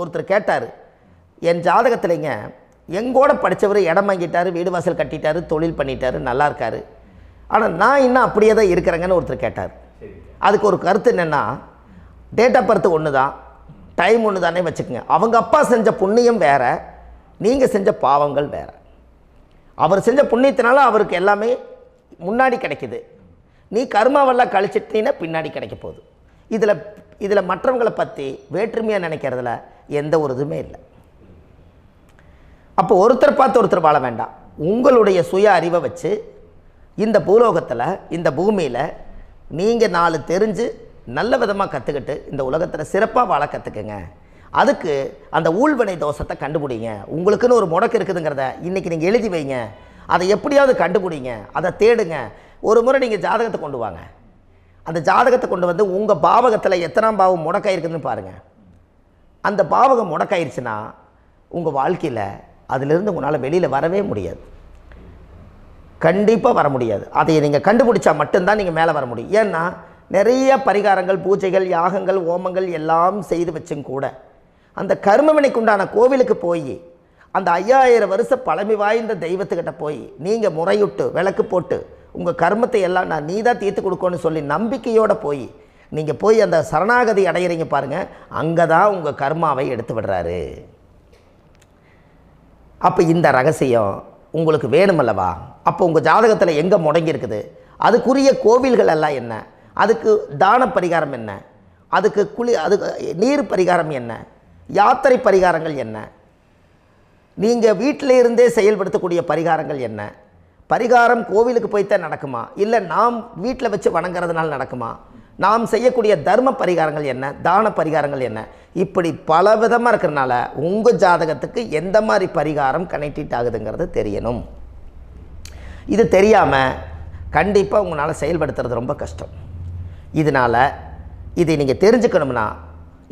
ஒருத்தர் கேட்டார், என் ஜாதகத்திலைங்க எங்கூட படித்தவர் இடம் வாங்கிட்டார், வீடு வாசல் கட்டிட்டார், தொழில் பண்ணிட்டார், நல்லா இருக்கார், ஆனால் நான் இன்னும் அப்படியே தான் இருக்கிறேங்கன்னு ஒருத்தர் கேட்டார். அதுக்கு ஒரு கருத்து என்னென்னா, டேட் ஆஃப் பர்த் ஒன்று தான், டைம் ஒன்று தானே வச்சுக்கோங்க. அவங்க அப்பா செஞ்ச புண்ணியம் வேறு, நீங்கள் செஞ்ச பாவங்கள் வேறு. அவர் செஞ்ச புண்ணியத்தினால அவருக்கு எல்லாமே முன்னாடி கிடைக்குது, நீ கர்மாவெல்லாம் கழிச்சிட்டீங்கன்னா பின்னாடி கிடைக்க போகுது. இதில் மற்றவங்களை பற்றி வேற்றுமையாக நினைக்கிறதுல எந்த ஒரு இதுவுமே இல்லை. அப்போ ஒருத்தர் பார்த்து ஒருத்தர் வாழ வேண்டாம். உங்களுடைய சுய அறிவை வச்சு இந்த பூலோகத்தில், இந்த பூமியில் நீங்கள் 4 தெரிஞ்சு நல்ல விதமாக கற்றுக்கிட்டு இந்த உலகத்தில் சிறப்பாக வாழ கற்றுக்குங்க. அதுக்கு அந்த ஊழ்வினை தோஷத்தை கண்டுபிடிங்க. உங்களுக்குன்னு ஒரு முடக்கு இருக்குதுங்கிறத இன்றைக்கி நீங்கள் எழுதி வைங்க. அதை எப்படியாவது கண்டுபிடிங்க, அதை தேடுங்க. ஒரு முறை நீங்கள் ஜாதகத்தை கொண்டு வாங்க. அந்த ஜாதகத்தை கொண்டு வந்து உங்கள் பாவகத்தில் எத்தனாம் பாவம் முடக்காயிருக்குதுன்னு பாருங்கள். அந்த பாவகம் முடக்காயிருச்சுன்னா உங்கள் வாழ்க்கையில் அதிலிருந்து உங்களால் வெளியில் வரவே முடியாது, கண்டிப்பாக வர முடியாது. அதை நீங்கள் கண்டுபிடிச்சா மட்டும்தான் நீங்கள் மேலே வர முடியும். ஏன்னா நிறைய பரிகாரங்கள், பூஜைகள், யாகங்கள், ஓமங்கள் எல்லாம் செய்து வச்சும் கூட அந்த கர்மவினைக்கு உண்டான கோவிலுக்கு போய் அந்த 5000 வருஷ பழமை வாய்ந்த தெய்வத்துக்கிட்ட போய் நீங்கள் முறையிட்டு விளக்கு போட்டு உங்கள் கர்மத்தை எல்லாம் நான் நீ தான் தீர்த்து கொடுக்கணும்னு சொல்லி நம்பிக்கையோடு போய் நீங்கள் போய் அந்த சரணாகதி அடையிறீங்க பாருங்கள், அங்கே தான் உங்கள் கர்மாவை எடுத்து விடுறாரு. அப்போ இந்த ரகசியம் உங்களுக்கு வேணுமல்லவா? அப்போ உங்கள் ஜாதகத்தில் எங்கே முடங்கி இருக்குது, அதுக்குரிய கோவில்கள் எல்லாம் என்ன, அதுக்கு தான பரிகாரம் என்ன, அதுக்கு நீர் பரிகாரம் என்ன, யாத்திரை பரிகாரங்கள் என்ன, நீங்கள் வீட்டில் இருந்தே செயல்படுத்தக்கூடிய பரிகாரங்கள் என்ன, பரிகாரம் கோவிலுக்கு போய்த்தான் நடக்குமா, இல்லை நாம் வீட்டில் வச்சு வணங்குறதுனால நடக்குமா, நாம் செய்யக்கூடிய தர்ம பரிகாரங்கள் என்ன, தான பரிகாரங்கள் என்ன, இப்படி பல விதமாக இருக்கிறனால உங்கள் ஜாதகத்துக்கு எந்த மாதிரி பரிகாரம் கனெக்ட் ஆகுதுங்கிறது தெரியணும். இது தெரியாமல் கண்டிப்பாக உங்களால் செயல்படுத்துறது ரொம்ப கஷ்டம். இதனால் இதை நீங்கள் தெரிஞ்சுக்கணும்னா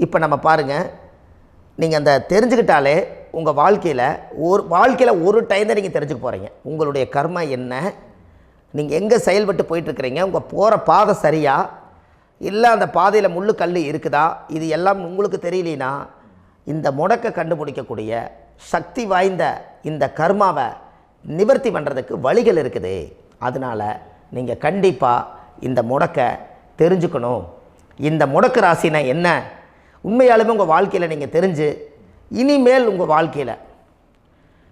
இப்போ நம்ம பாருங்கள், நீங்கள் அந்த தெரிஞ்சுக்கிட்டாலே உங்கள் வாழ்க்கையில் ஒரு டைம் தான் நீங்கள் தெரிஞ்சுக்க போகிறீங்க. உங்களுடைய கர்மா என்ன, நீங்கள் எங்கே செயல்பட்டு போயிட்டுருக்கிறீங்க, உங்கள் போகிற பாதை சரியா இல்லை அந்த பாதையில் முள்ளு கல் இருக்குதா, இது எல்லாம் உங்களுக்கு தெரியலனா இந்த முடக்கை கண்டுபிடிக்கக்கூடிய சக்தி வாய்ந்த இந்த கர்மாவை நிவர்த்தி பண்ணுறதுக்கு வழிகள் இருக்குது. அதனால் நீங்கள் கண்டிப்பாக இந்த முடக்கை தெரிஞ்சுக்கணும். இந்த முடக்கு ராசினா என்ன உண்மையாலுமே உங்கள் வாழ்க்கையில் நீங்கள் தெரிஞ்சு இனிமேல் உங்கள் வாழ்க்கையில்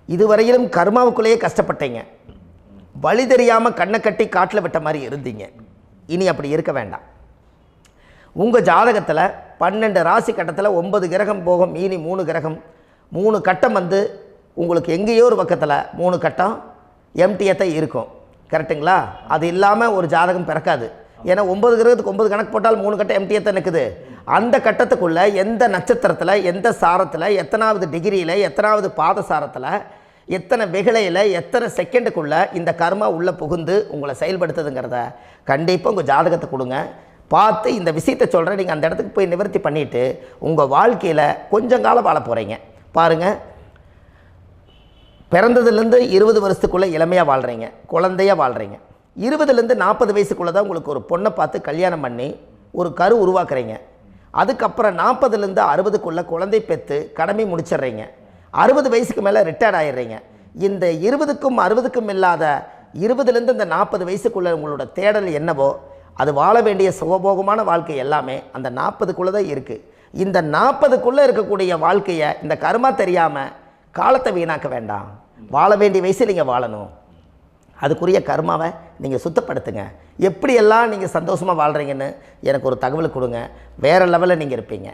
இதுவரையிலும் கர்மாவுக்குள்ளேயே கஷ்டப்பட்டீங்க, வழி தெரியாமல் கண்ணை கட்டி காட்டில் விட்ட மாதிரி இருந்தீங்க, இனி அப்படி இருக்க வேண்டாம். உங்கள் ஜாதகத்தில் 12 ராசி கட்டத்தில் 9 கிரகம் போகும், மீனி 3 கிரகம், 3 கட்டம் வந்து உங்களுக்கு எங்கேயோ ஒரு பக்கத்தில் 3 கட்டம் எம்டியாக தான் இருக்கும். கரெக்டுங்களா? அது இல்லாமல் ஒரு ஜாதகம் பிறக்காது. ஏன்னா 9 கிரகத்துக்கு 9 கணக்கு போட்டால் 3 கட்டம் எம்டியாக தான் நிற்குது. அந்த கட்டத்துக்குள்ளே எந்த நட்சத்திரத்தில், எந்த சாரத்தில், எத்தனாவது டிகிரியில், எத்தனாவது பாத சாரத்தில், எத்தனை வெகுளையில், எத்தனை செகண்டுக்குள்ளே இந்த கர்மா உள்ளே புகுந்து உங்களை செயல்படுத்துதுங்கிறத கண்டிப்பாக உங்கள் ஜாதகத்தை கொடுங்க, பார்த்து இந்த விஷயத்தை சொல்கிறேன். நீங்கள் அந்த இடத்துக்கு போய் நிவர்த்தி பண்ணிவிட்டு உங்கள் வாழ்க்கையில் கொஞ்சம் காலம் வாழ போகிறீங்க. பாருங்கள், பிறந்ததுலேருந்து 20 வருஷத்துக்குள்ளே இளமையாக வாழ்கிறீங்க, குழந்தையாக வாழ்கிறீங்க. 20லேருந்து 40 வயசுக்குள்ளே தான் உங்களுக்கு ஒரு பொண்ணை பார்த்து கல்யாணம் பண்ணி ஒரு கரு உருவாக்குறீங்க. அதுக்கப்புறம் 40லேருந்து 60க்குள்ளே குழந்தை பெற்று கடமை முடிச்சிடுறீங்க. 60 வயசுக்கு மேலே ரிட்டையர்ட் ஆகிடுறீங்க. இந்த 20க்கும் 60க்கும் இல்லாத 20லேருந்து இந்த 40 வயசுக்குள்ளே உங்களோட தேடல் என்னவோ அது வாழ வேண்டிய சுகபோகமான வாழ்க்கை எல்லாமே அந்த 40க்குள்ளே தான் இருக்குது. இந்த 40க்குள்ளே இருக்கக்கூடிய வாழ்க்கையை இந்த கர்மா தெரியாமல் காலத்தை வீணாக்க வேண்டாம். வாழ வேண்டிய வயசில் நீங்கள் வாழணும். அதுக்குரிய கர்மாவை நீங்கள் சுத்தப்படுத்துங்க. எப்படியெல்லாம் நீங்கள் சந்தோஷமாக வாழ்கிறீங்கன்னு எனக்கு ஒரு தகவல் கொடுங்க. வேறு லெவலில் நீங்கள் இருப்பீங்க.